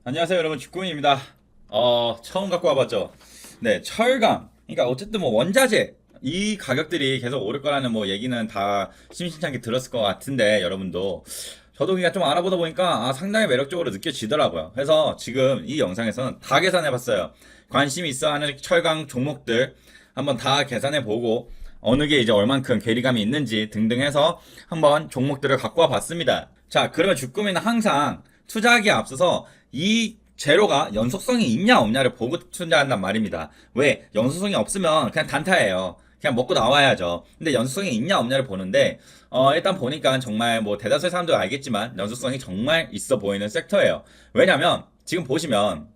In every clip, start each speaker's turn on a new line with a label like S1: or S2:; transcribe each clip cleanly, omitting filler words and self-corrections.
S1: 안녕하세요 여러분, 주꾸미입니다. 처음 갖고 와봤죠. 네, 철강. 그러니까 어쨌든 뭐 원자재 이 가격들이 계속 오를 거라는 뭐 얘기는 다 심심찮게 들었을 것 같은데, 여러분도 저도 그냥 좀 알아보다 보니까 상당히 매력적으로 느껴지더라고요. 그래서 지금 이 영상에서는 다 계산해봤어요. 관심 있어 하는 철강 종목들 한번 다 계산해보고 어느 게 이제 얼만큼 괴리감이 있는지 등등 해서 한번 종목들을 갖고 와봤습니다. 자, 그러면 주꾸미는 항상 투자하기에 앞서서 이 재료가 연속성이 있냐 없냐를 보고 투자한단 말입니다. 왜? 연속성이 없으면 그냥 단타예요. 그냥 먹고 나와야죠. 근데 연속성이 있냐 없냐를 보는데 일단 보니까 정말 뭐 대다수의 사람도 알겠지만 연속성이 정말 있어 보이는 섹터예요. 왜냐면 지금 보시면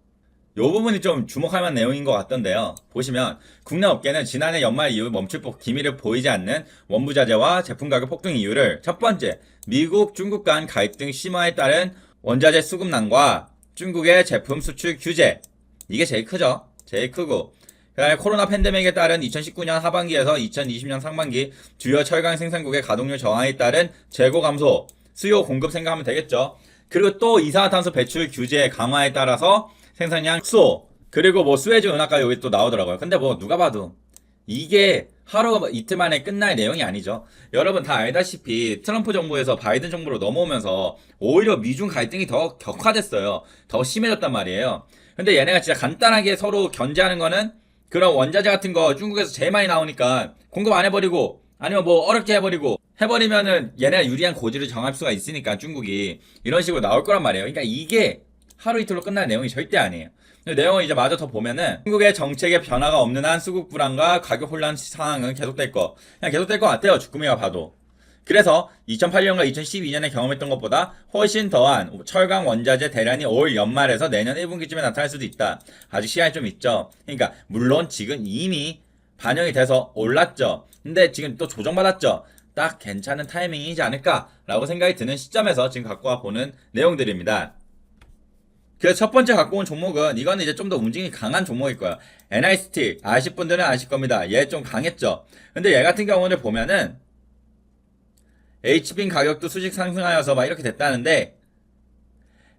S1: 요 부분이 좀 주목할 만한 내용인 것 같던데요. 보시면 국내 업계는 지난해 연말 이후 멈출 기미를 보이지 않는 원부자재와 제품 가격 폭등 이유를 첫 번째, 미국, 중국 간 갈등 심화에 따른 원자재 수급난과 중국의 제품 수출 규제, 이게 제일 크죠. 제일 크고, 그다음에 코로나 팬데믹에 따른 2019년 하반기에서 2020년 상반기 주요 철강 생산국의 가동률 저하에 따른 재고 감소, 수요 공급 생각하면 되겠죠. 그리고 또 이산화탄소 배출 규제 강화에 따라서 생산량 축소, 그리고 뭐 수에즈 운하가 여기 또 나오더라고요. 근데 뭐 누가 봐도 이게 하루 이틀 만에 끝날 내용이 아니죠. 여러분 다 알다시피 트럼프 정부에서 바이든 정부로 넘어오면서 오히려 미중 갈등이 더 격화됐어요. 더 심해졌단 말이에요. 근데 얘네가 진짜 간단하게 서로 견제하는 거는 그런 원자재 같은 거 중국에서 제일 많이 나오니까 공급 안 해버리고, 아니면 뭐 어렵게 해버리면은 얘네가 유리한 고지를 정할 수가 있으니까 중국이 이런 식으로 나올 거란 말이에요. 그러니까 이게 하루 이틀로 끝날 내용이 절대 아니에요. 내용을 이제 마저 더 보면은 중국의 정책의 변화가 없는 한 수급 불안과 가격 혼란 상황은 계속될 그냥 계속될 것 같아요. 주꾸미가 봐도. 그래서 2008년과 2012년에 경험했던 것보다 훨씬 더한 철강 원자재 대란이 올 연말에서 내년 1분기쯤에 나타날 수도 있다. 아직 시간이 좀 있죠. 그러니까 물론 지금 이미 반영이 돼서 올랐죠. 근데 지금 또 조정받았죠. 딱 괜찮은 타이밍이지 않을까라고 생각이 드는 시점에서 지금 갖고 와 보는 내용들입니다. 그래서 첫 번째 갖고 온 종목은, 이거는 이제 좀 더 움직임이 강한 종목일 거예요. NIST 아실 분들은 아실 겁니다. 얘 좀 강했죠. 근데 얘 같은 경우는 보면은 HB인 가격도 수직 상승하여서 막 이렇게 됐다는데,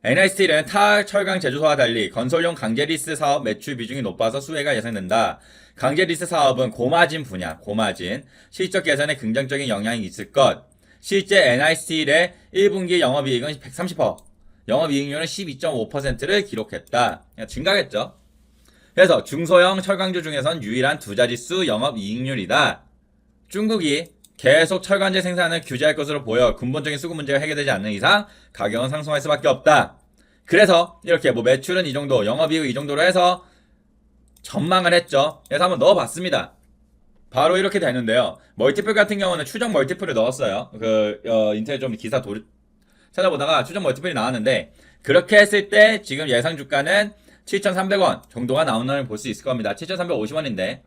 S1: NIST는 타 철강 제조사와 달리 건설용 강제리스 사업 매출 비중이 높아서 수혜가 예상된다. 강제리스 사업은 고마진 분야, 고마진. 실적 개선에 긍정적인 영향이 있을 것. 실제 NIST의 1분기 영업이익은 130%, 영업이익률은 12.5%를 기록했다. 증가겠죠. 그래서 중소형 철강주 중에선 유일한 두 자릿수 영업이익률이다. 중국이 계속 철강제 생산을 규제할 것으로 보여 근본적인 수급 문제가 해결되지 않는 이상 가격은 상승할 수밖에 없다. 그래서 이렇게 뭐 매출은 이 정도, 영업이익 이 정도로 해서 전망을 했죠. 그래서 한번 넣어봤습니다. 바로 이렇게 되는데요. 멀티플 같은 경우는 추정 멀티플을 넣었어요. 인터넷 좀 기사 찾아보다가 추정 멀티플이 나왔는데, 그렇게 했을 때 지금 예상 주가는 7,300원 정도가 나오는 걸 볼 수 있을 겁니다. 7,350원인데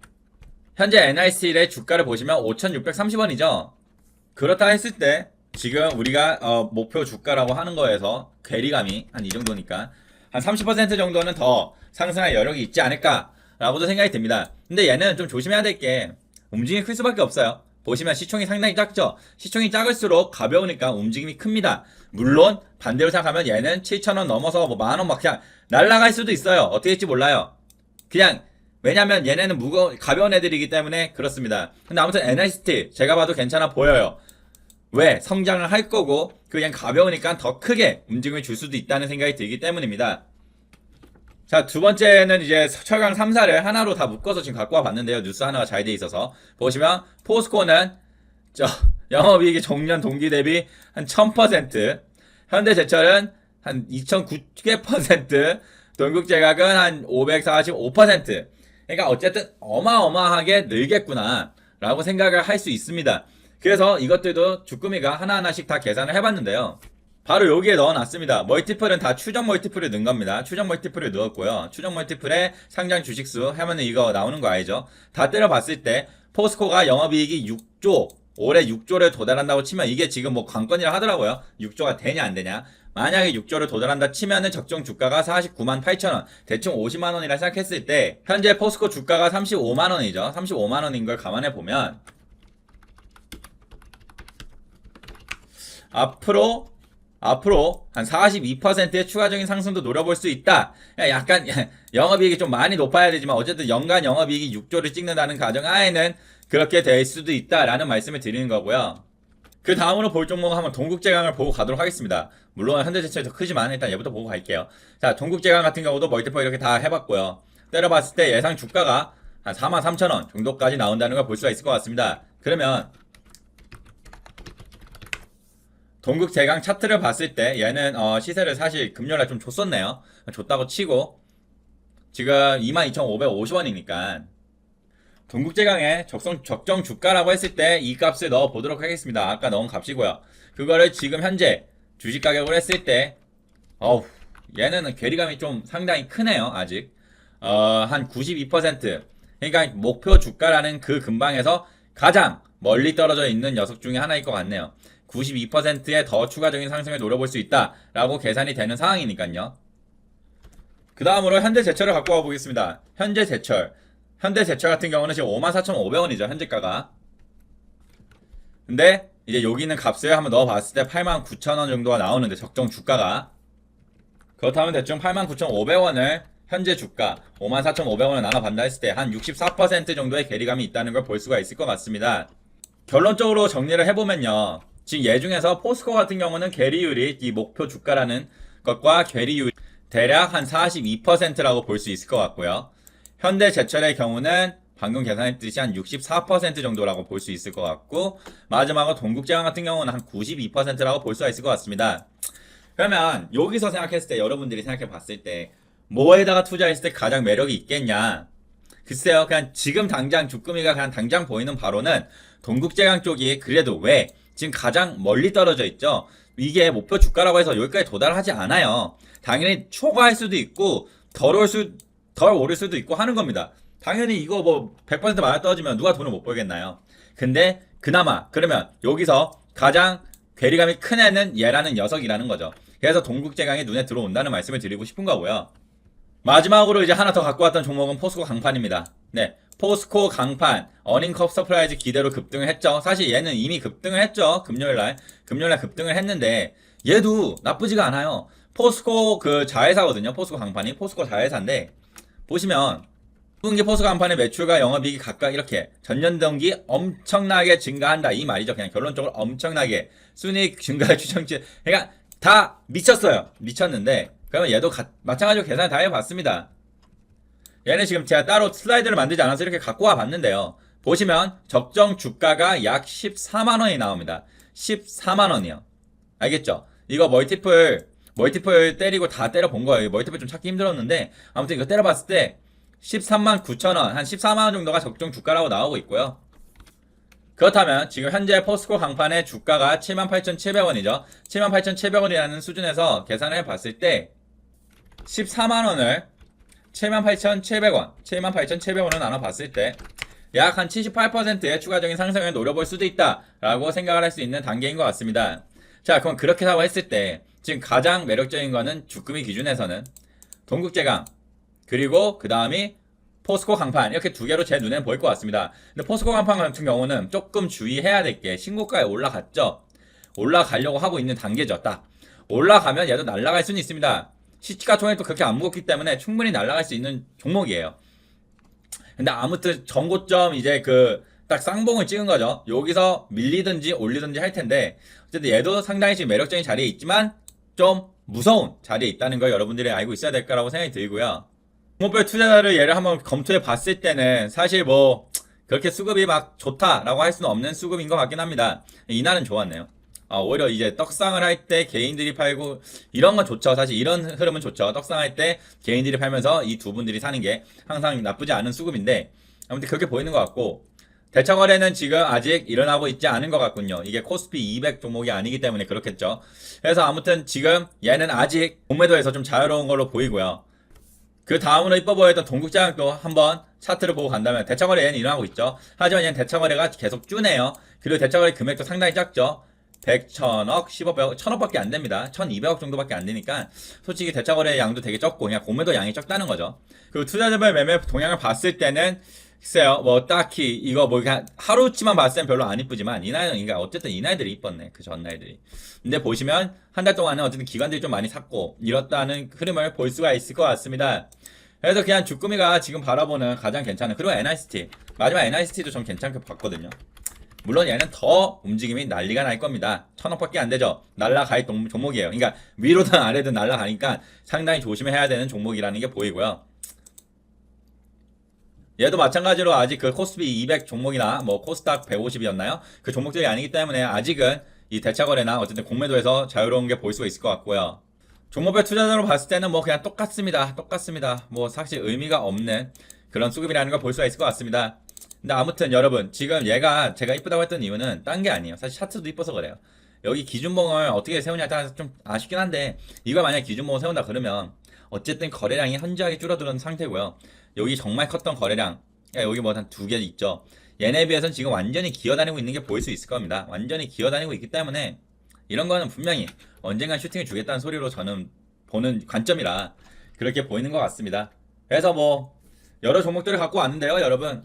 S1: 현재 NIC의 주가를 보시면 5,630원이죠. 그렇다 했을 때 지금 우리가 목표 주가라고 하는 거에서 괴리감이 한 이 정도니까 한 30% 정도는 더 상승할 여력이 있지 않을까라고도 생각이 듭니다. 근데 얘는 좀 조심해야 될 게 움직임이 클 수밖에 없어요. 보시면 시총이 상당히 작죠. 시총이 작을수록 가벼우니까 움직임이 큽니다. 물론 반대로 생각하면 얘는 7,000원 넘어서 뭐 만원 막 그냥 날아갈 수도 있어요. 어떻게 될지 몰라요. 그냥 왜냐면 얘네는 가벼운 애들이기 때문에 그렇습니다. 근데 아무튼 NIST 제가 봐도 괜찮아 보여요. 왜? 성장을 할 거고 그냥 가벼우니까 더 크게 움직임을 줄 수도 있다는 생각이 들기 때문입니다. 자, 두 번째는 이제 철강 3사를 하나로 다 묶어서 지금 갖고 와 봤는데요. 뉴스 하나가 잘 돼 있어서. 보시면 포스코는 영업이익이 전년 동기 대비 한 1000%, 현대제철은 한 2009%, 동국제약은 한 545%. 그러니까 어쨌든 어마어마하게 늘겠구나 라고 생각을 할 수 있습니다. 그래서 이것들도 주꾸미가 하나하나씩 다 계산을 해봤는데요. 바로 여기에 넣어놨습니다. 멀티플은 다 추정 멀티플을 넣은 겁니다. 추정 멀티플을 넣었고요. 추정 멀티플에 상장 주식수 하면은 이거 나오는 거 알죠? 다 때려봤을 때 포스코가 영업이익이 6조, 올해 6조를 도달한다고 치면, 이게 지금 뭐 관건이라 하더라고요. 6조가 되냐 안 되냐. 만약에 6조를 도달한다 치면은 적정 주가가 49만 8천원, 대충 50만원이라 생각했을 때 현재 포스코 주가가 35만원이죠. 35만원인 걸 감안해 보면 앞으로 앞으로 한 42%의 추가적인 상승도 노려볼 수 있다. 약간 영업이익이 좀 많이 높아야 되지만 어쨌든 연간 영업이익이 6조를 찍는다는 가정하에는 그렇게 될 수도 있다라는 말씀을 드리는 거고요. 그 다음으로 볼 종목은 한번 동국제강을 보고 가도록 하겠습니다. 물론 현대제철이 더 크지만 일단 얘부터 보고 갈게요. 자, 동국제강 같은 경우도 멀티플 이렇게 다 해봤고요. 때려봤을 때 예상 주가가 한 43,000원 정도까지 나온다는 걸 볼 수가 있을 것 같습니다. 그러면 동국제강 차트를 봤을 때 얘는 시세를 사실 금요일에 좀 줬었네요. 줬다고 치고 지금 22,550원이니까 동국제강의 적정 주가라고 했을 때 이 값을 넣어 보도록 하겠습니다. 아까 넣은 값이고요. 그거를 지금 현재 주식 가격으로 했을 때 얘는 괴리감이 좀 상당히 크네요. 아직 한 92%, 그러니까 목표 주가라는 그 근방에서 가장 멀리 떨어져 있는 녀석 중에 하나일 것 같네요. 92%의 더 추가적인 상승을 노려볼 수 있다라고 계산이 되는 상황이니까요. 그 다음으로 현대제철을 갖고 와보겠습니다. 현대제철 같은 경우는 지금 54,500원이죠. 현재가가. 근데 이제 여기 있는 값을 한번 넣어봤을 때 89,000원 정도가 나오는데 적정 주가가. 그렇다면 대충 89,500원을 현재 주가 54,500원을 나눠봤다 했을 때 한 64% 정도의 괴리감이 있다는 걸 볼 수가 있을 것 같습니다. 결론적으로 정리를 해보면요. 지금 얘 중에서 포스코 같은 경우는 괴리율이 이 목표 주가라는 것과 괴리율 대략 한 42%라고 볼 수 있을 것 같고요. 현대제철의 경우는 방금 계산했듯이 한 64% 정도라고 볼 수 있을 것 같고, 마지막으로 동국제강 같은 경우는 한 92%라고 볼 수가 있을 것 같습니다. 그러면 여기서 생각했을 때, 여러분들이 생각해 봤을 때 뭐에다가 투자했을 때 가장 매력이 있겠냐? 글쎄요, 그냥 지금 당장 주꾸미가 그냥 당장 보이는 바로는 동국제강 쪽이 그래도 왜 지금 가장 멀리 떨어져 있죠. 이게 목표 주가라고 해서 여기까지 도달하지 않아요. 당연히 초과할 수도 있고 덜 오를 수도 있고 하는 겁니다. 당연히 이거 뭐 100% 맞아 떨어지면 누가 돈을 못 벌겠나요? 근데 그나마 그러면 여기서 가장 괴리감이 큰 애는 얘라는 녀석이라는 거죠. 그래서 동국제강이 눈에 들어온다는 말씀을 드리고 싶은 거고요. 마지막으로 이제 하나 더 갖고 왔던 종목은 포스코 강판입니다. 네, 포스코 강판 어닝컵 서프라이즈 기대로 급등을 했죠. 사실 얘는 이미 급등을 했죠. 금요일날 급등을 했는데 얘도 나쁘지가 않아요. 포스코 그 자회사거든요. 포스코 강판이 포스코 자회사인데 보시면 1분기 포스코 강판의 매출과 영업이익이 각각 이렇게 전년 동기 엄청나게 증가한다 이 말이죠. 그냥 결론적으로 엄청나게 순이익 증가 추정치, 그러니까 다 미쳤는데 그러면 얘도 마찬가지로 계산을 다 해봤습니다. 얘는 지금 제가 따로 슬라이드를 만들지 않아서 이렇게 갖고 와 봤는데요. 보시면 적정 주가가 약 14만원이 나옵니다. 14만원이요. 알겠죠? 이거 멀티플 때리고 다 때려본 거예요. 멀티플 좀 찾기 힘들었는데 아무튼 이거 때려봤을 때 13만 9천원, 한 14만원 정도가 적정 주가라고 나오고 있고요. 그렇다면 지금 현재 포스코 강판의 주가가 78,700원이죠. 78,700원이라는 수준에서 계산을 해봤을 때 14만원을 78,700원을 나눠봤을 때 약 한 78%의 추가적인 상승을 노려볼 수도 있다라고 생각을 할 수 있는 단계인 것 같습니다. 자, 그럼 그렇게 하고 했을 때 지금 가장 매력적인 거는 주금이 기준에서는 동국제강 그리고 그 다음이 포스코 강판 이렇게 두 개로 제 눈에는 보일 것 같습니다. 근데 포스코 강판 같은 경우는 조금 주의해야 될 게 신고가에 올라갔죠. 올라가려고 하고 있는 단계죠. 딱 올라가면 얘도 날아갈 수는 있습니다. 시가총액도 그렇게 안 무겁기 때문에 충분히 날아갈 수 있는 종목이에요. 근데 아무튼 전고점 이제 그 딱 쌍봉을 찍은 거죠. 여기서 밀리든지 올리든지 할 텐데 어쨌든 얘도 상당히 지금 매력적인 자리에 있지만 좀 무서운 자리에 있다는 걸 여러분들이 알고 있어야 될 거라고 생각이 들고요. 종목별 투자자를 얘를 한번 검토해 봤을 때는 사실 뭐 그렇게 수급이 막 좋다라고 할 수는 없는 수급인 것 같긴 합니다. 이날은 좋았네요. 오히려 이제 떡상을 할 때 개인들이 팔고 이런 건 좋죠. 사실 이런 흐름은 좋죠. 떡상할 때 개인들이 팔면서 이 두 분들이 사는 게 항상 나쁘지 않은 수급인데 아무튼 그렇게 보이는 것 같고, 대처거래는 지금 아직 일어나고 있지 않은 것 같군요. 이게 코스피 200 종목이 아니기 때문에 그렇겠죠. 그래서 아무튼 지금 얘는 아직 공매도에서 좀 자유로운 걸로 보이고요. 그 다음으로 이뻐 보였던 동국제강도 한번 차트를 보고 간다면 대처거래 얘는 일어나고 있죠. 하지만 얘는 대처거래가 계속 쭈네요. 그리고 대처거래 금액도 상당히 작죠. 100, 1000억, 10억, 100억, 1000억밖에 안 됩니다. 1200억 정도밖에 안 되니까 솔직히 대처거래 양도 되게 적고 그냥 공매도 양이 적다는 거죠. 그리고 투자자별 매매 동향을 봤을 때는 글쎄요, 뭐 딱히 이거 뭐 그냥 하루치만 봤을 땐 별로 안 이쁘지만 이 나이는 그러니까 어쨌든 이 나이들이 이뻤네. 그 전 나이들이. 근데 보시면 한 달 동안은 어쨌든 기관들이 좀 많이 샀고 이렇다는 흐름을 볼 수가 있을 것 같습니다. 그래서 그냥 주꾸미가 지금 바라보는 가장 괜찮은 그리고 NICT 마지막 NICT도 좀 괜찮게 봤거든요. 물론 얘는 더 움직임이 난리가 날 겁니다. 1000억밖에 안 되죠. 날라갈 종목이에요. 그러니까 위로든 아래든 날라가니까 상당히 조심해야 되는 종목이라는 게 보이고요. 얘도 마찬가지로 아직 그 코스피 200 종목이나 뭐 코스닥 150이었나요? 그 종목들이 아니기 때문에 아직은 이 대차 거래나 어쨌든 공매도에서 자유로운 게 보일 수가 있을 것 같고요. 종목별 투자자로 봤을 때는 뭐 그냥 똑같습니다. 똑같습니다. 뭐 사실 의미가 없는 그런 수급이라는 걸 볼 수가 있을 것 같습니다. 근데 아무튼 여러분 지금 얘가 제가 이쁘다고 했던 이유는 딴 게 아니에요. 사실 차트도 이뻐서 그래요. 여기 기준봉을 어떻게 세우냐에 따라서 좀 아쉽긴 한데 이걸 만약 기준봉을 세운다 그러면 어쨌든 거래량이 현저하게 줄어드는 상태고요. 여기 정말 컸던 거래량 여기 뭐 한 두 개 있죠. 얘네에 비해서는 지금 완전히 기어다니고 있는 게 보일 수 있을 겁니다. 완전히 기어다니고 있기 때문에 이런 거는 분명히 언젠간 슈팅을 주겠다는 소리로 저는 보는 관점이라 그렇게 보이는 것 같습니다. 그래서 뭐 여러 종목들을 갖고 왔는데요, 여러분.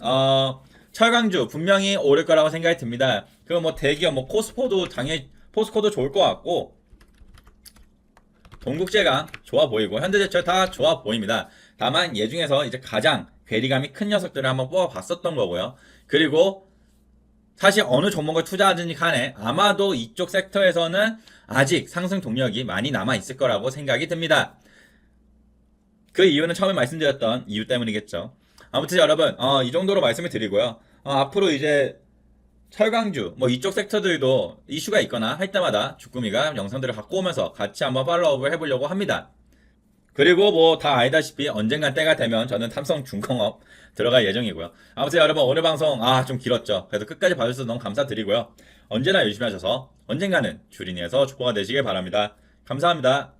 S1: 철강주 분명히 오를 거라고 생각이 듭니다. 그리고 뭐 대기업 뭐 코스포도 당연히 포스코도 좋을 것 같고 동국제강 좋아 보이고 현대제철 다 좋아 보입니다. 다만 얘 중에서 이제 가장 괴리감이 큰 녀석들을 한번 뽑아봤었던 거고요. 그리고 사실 어느 종목을 투자하든지 간에 아마도 이쪽 섹터에서는 아직 상승 동력이 많이 남아 있을 거라고 생각이 듭니다. 그 이유는 처음에 말씀드렸던 이유 때문이겠죠. 아무튼 여러분 이 정도로 말씀을 드리고요. 앞으로 이제 철강주 뭐 이쪽 섹터들도 이슈가 있거나 할 때마다 주꾸미가 영상들을 갖고 오면서 같이 한번 팔로우업을 해보려고 합니다. 그리고 뭐 다 알다시피 언젠간 때가 되면 저는 삼성중공업 들어갈 예정이고요. 아무튼 여러분 오늘 방송 좀 길었죠. 그래서 끝까지 봐주셔서 너무 감사드리고요. 언제나 열심히 하셔서 언젠가는 주린이에서 축복가 되시길 바랍니다. 감사합니다.